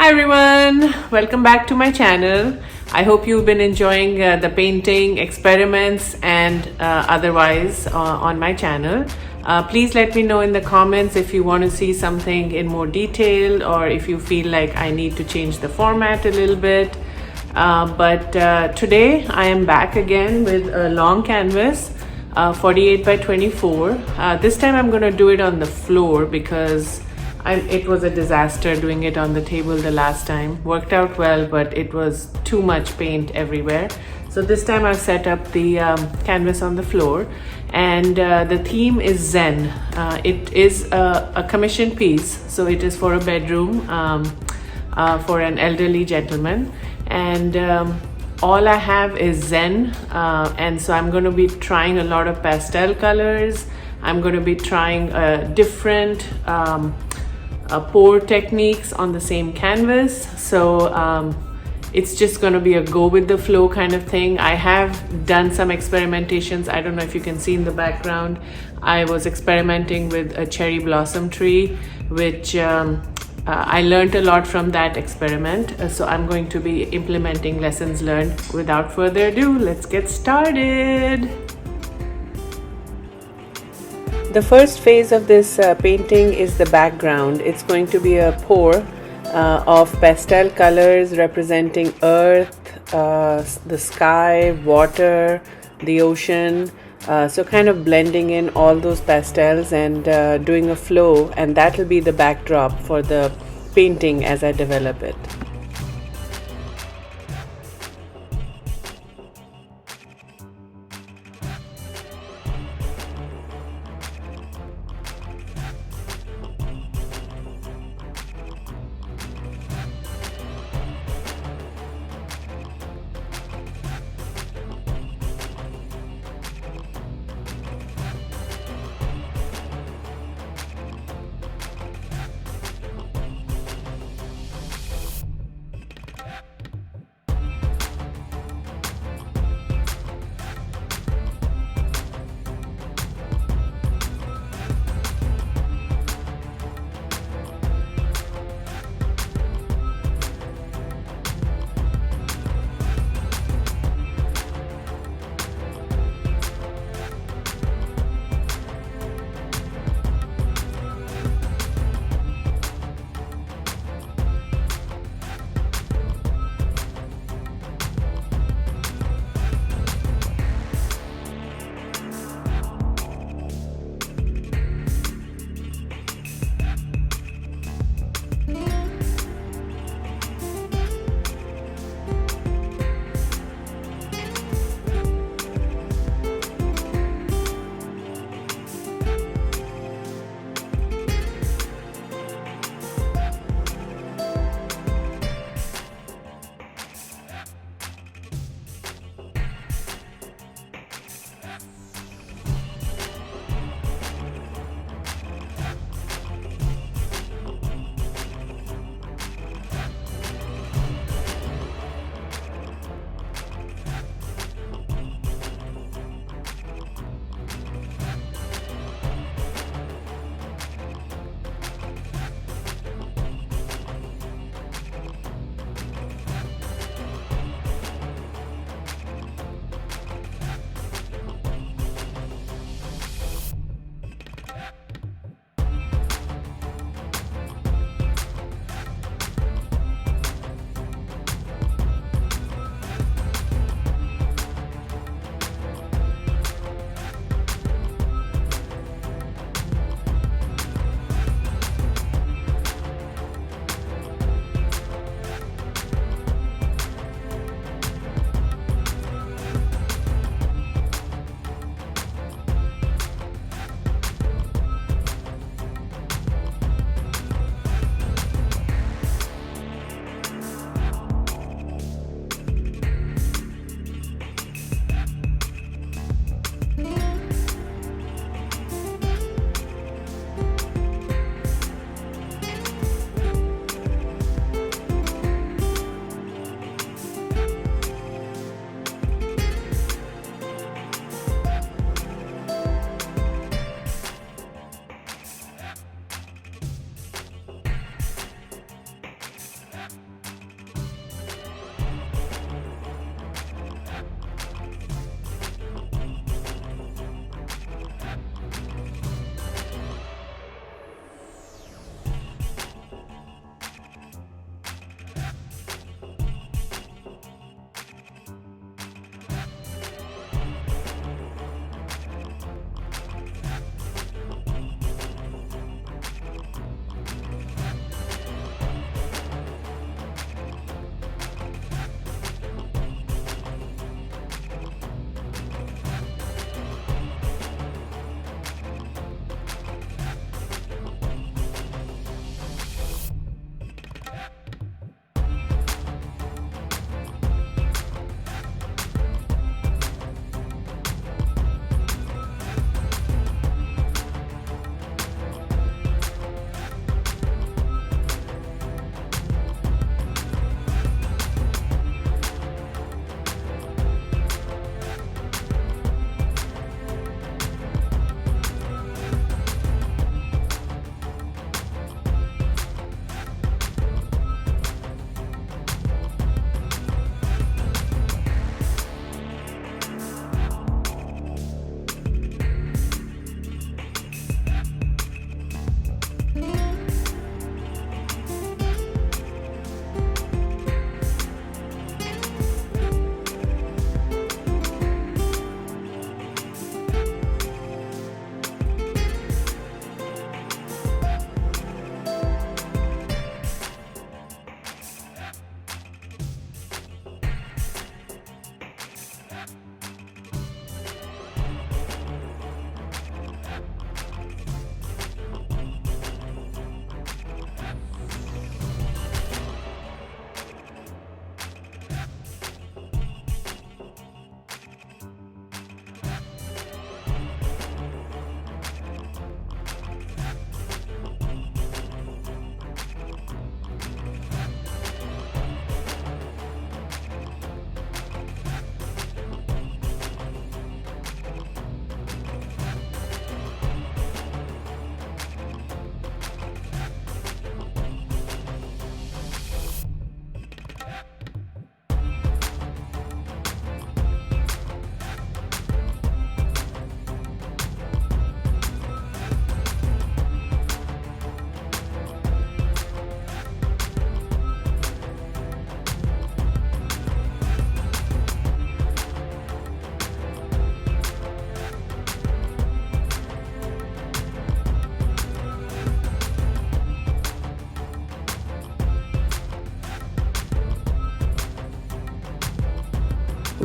Hi everyone, welcome back to my channel. I hope you've been enjoying the painting experiments and otherwise on my channel. Please let me know in the comments if you want to see something in more detail or if you feel like I need to change the format a little bit. But today I am back again with a long canvas, 48 by 24. This time I'm going to do it on the floor because it was a disaster doing it on the table the last time. Worked out well, but it was too much paint everywhere. So this time I've set up the canvas on the floor, and the theme is Zen. It is a commissioned piece, so it is for a bedroom for an elderly gentleman, and all I have is Zen, and so I'm going to be trying a lot of pastel colors. I'm going to be trying different pour techniques on the same canvas. So it's just going to be a go with the flow kind of thing. I have done some experimentations. I don't know if you can see in the background. I was experimenting with a cherry blossom tree, which I learned a lot from that experiment. So I'm going to be implementing lessons learned. Without further ado, let's get started. The first phase of this painting is the background. It's going to be a pour of pastel colors representing earth, the sky, water, the ocean. So kind of blending in all those pastels and doing a flow, and that will be the backdrop for the painting as I develop it.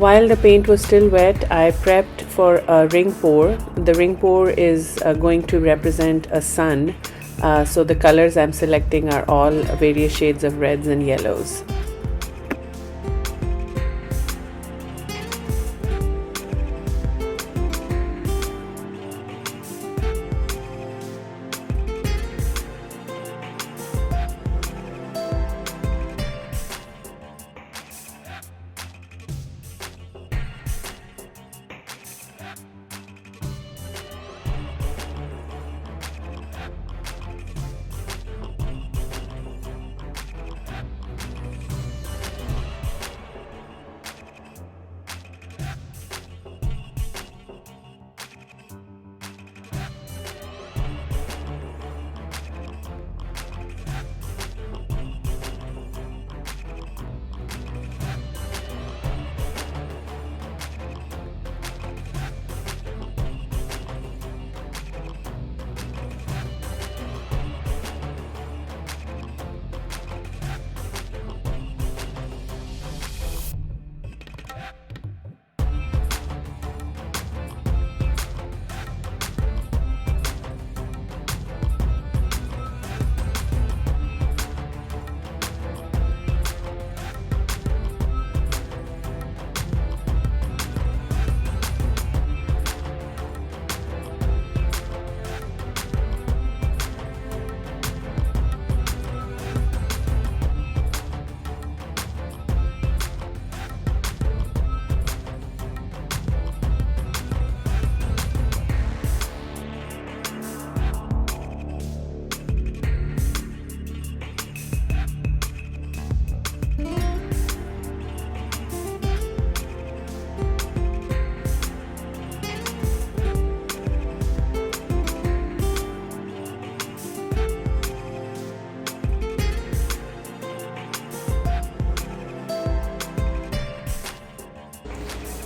While the paint was still wet, I prepped for a ring pour. The ring pour is going to represent a sun. So the colors I'm selecting are all various shades of reds and yellows.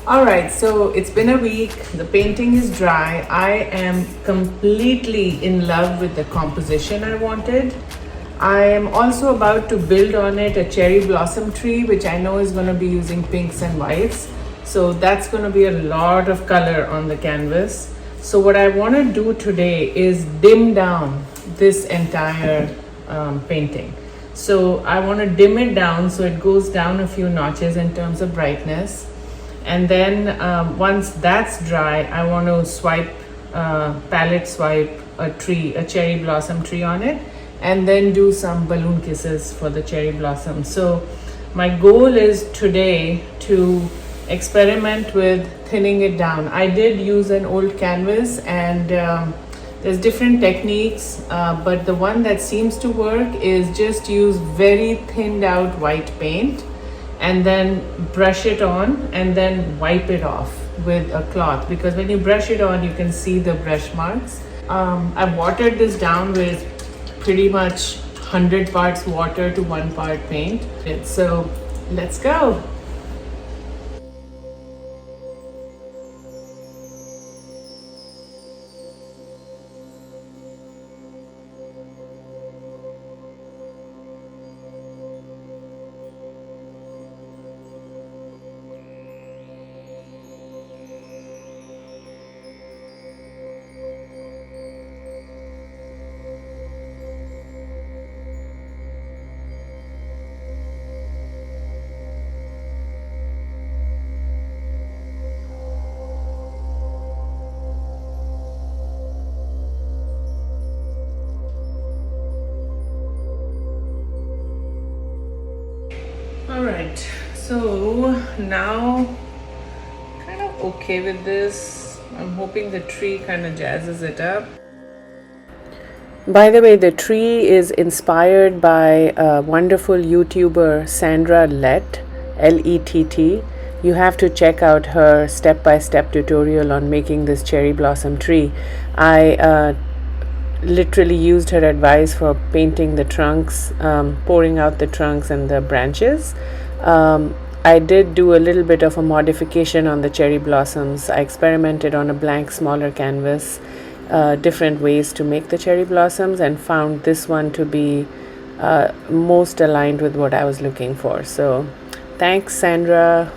Alright, so it's been a week, the painting is dry. I am completely in love with the composition I wanted. I am also about to build on it a cherry blossom tree, which I know is going to be using pinks and whites. So that's going to be a lot of color on the canvas. So what I want to do today is dim down this entire painting. So I want to dim it down so it goes down a few notches in terms of brightness. And then once that's dry, I want to palette swipe a cherry blossom tree on it, and then do some balloon kisses for the cherry blossom. So my goal is today to experiment with thinning it down. I did use an old canvas, and there's different techniques, but the one that seems to work is just use very thinned out white paint and then brush it on and then wipe it off with a cloth, because when you brush it on you can see the brush marks. I've watered this down with pretty much 100 parts water to 1 part paint. So let's go. Alright, so now kind of okay with this. I'm hoping the tree kind of jazzes it up. By the way, the tree is inspired by a wonderful YouTuber, Sandra Lett, Lett. You have to check out her step-by-step tutorial on making this cherry blossom tree. I literally used her advice for painting the trunks, pouring out the trunks and the branches. I did do a little bit of a modification on the cherry blossoms. I experimented on a blank smaller canvas, different ways to make the cherry blossoms, and found this one to be most aligned with what I was looking for. So thanks, Sandra.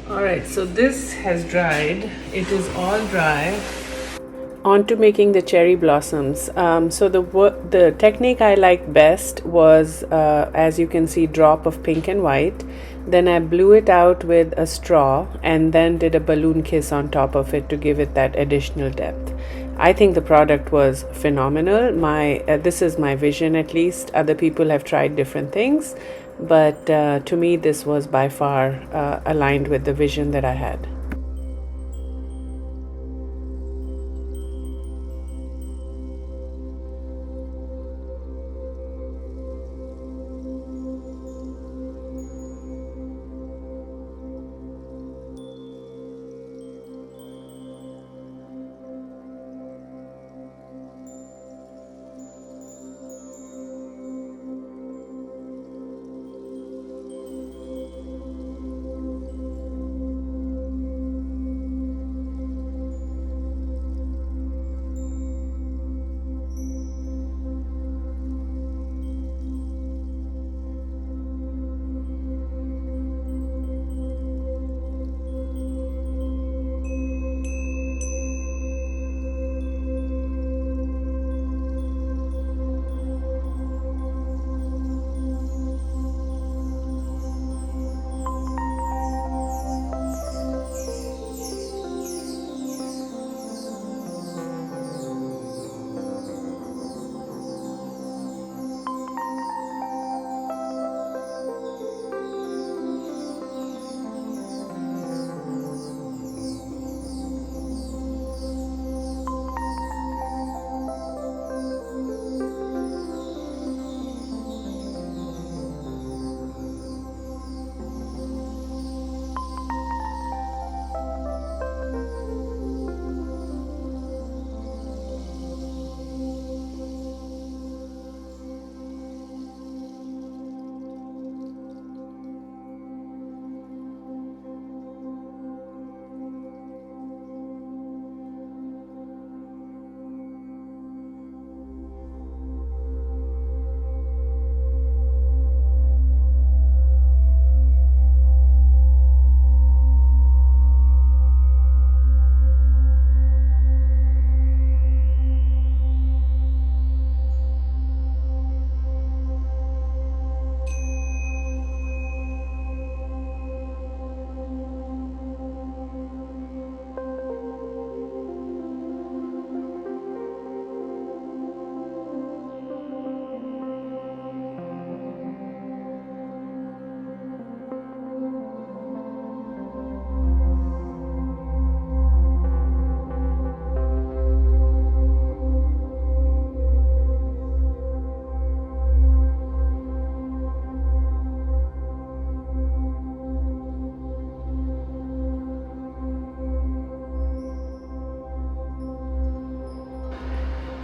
All right, so this has dried. It is all dry. On to making the cherry blossoms. So the technique I liked best was, as you can see, drop of pink and white. Then I blew it out with a straw and then did a balloon kiss on top of it to give it that additional depth. I think the product was phenomenal. This is my vision, at least. Other people have tried different things, but to me, this was by far aligned with the vision that I had.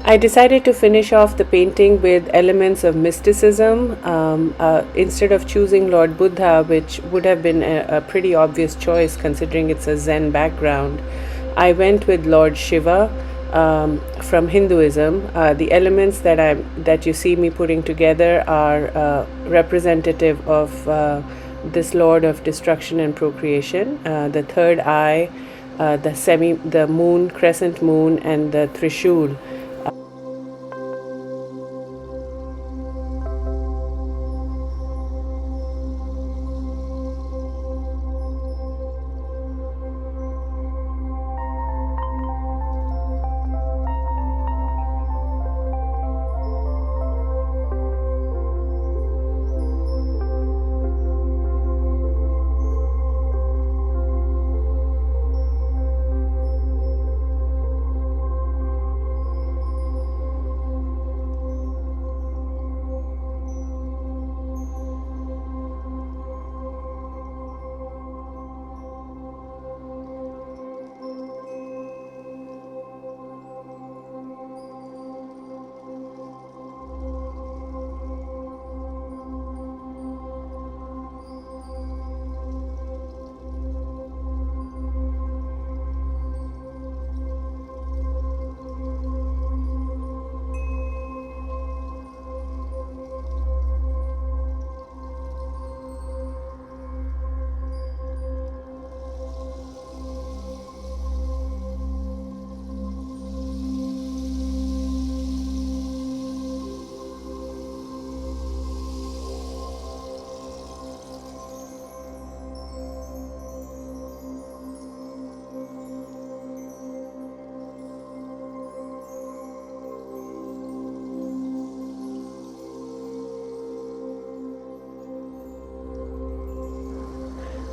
I decided to finish off the painting with elements of mysticism. Instead of choosing Lord Buddha, which would have been a pretty obvious choice considering it's a Zen background, I went with Lord Shiva from Hinduism. The elements that you see me putting together are representative of this Lord of destruction and procreation, the third eye, the moon, crescent moon, and the Trishul.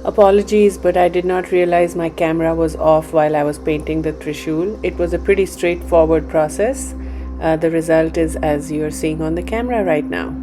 Apologies, but I did not realize my camera was off while I was painting the Trishul. It was a pretty straightforward process. The result is as you're seeing on the camera right now.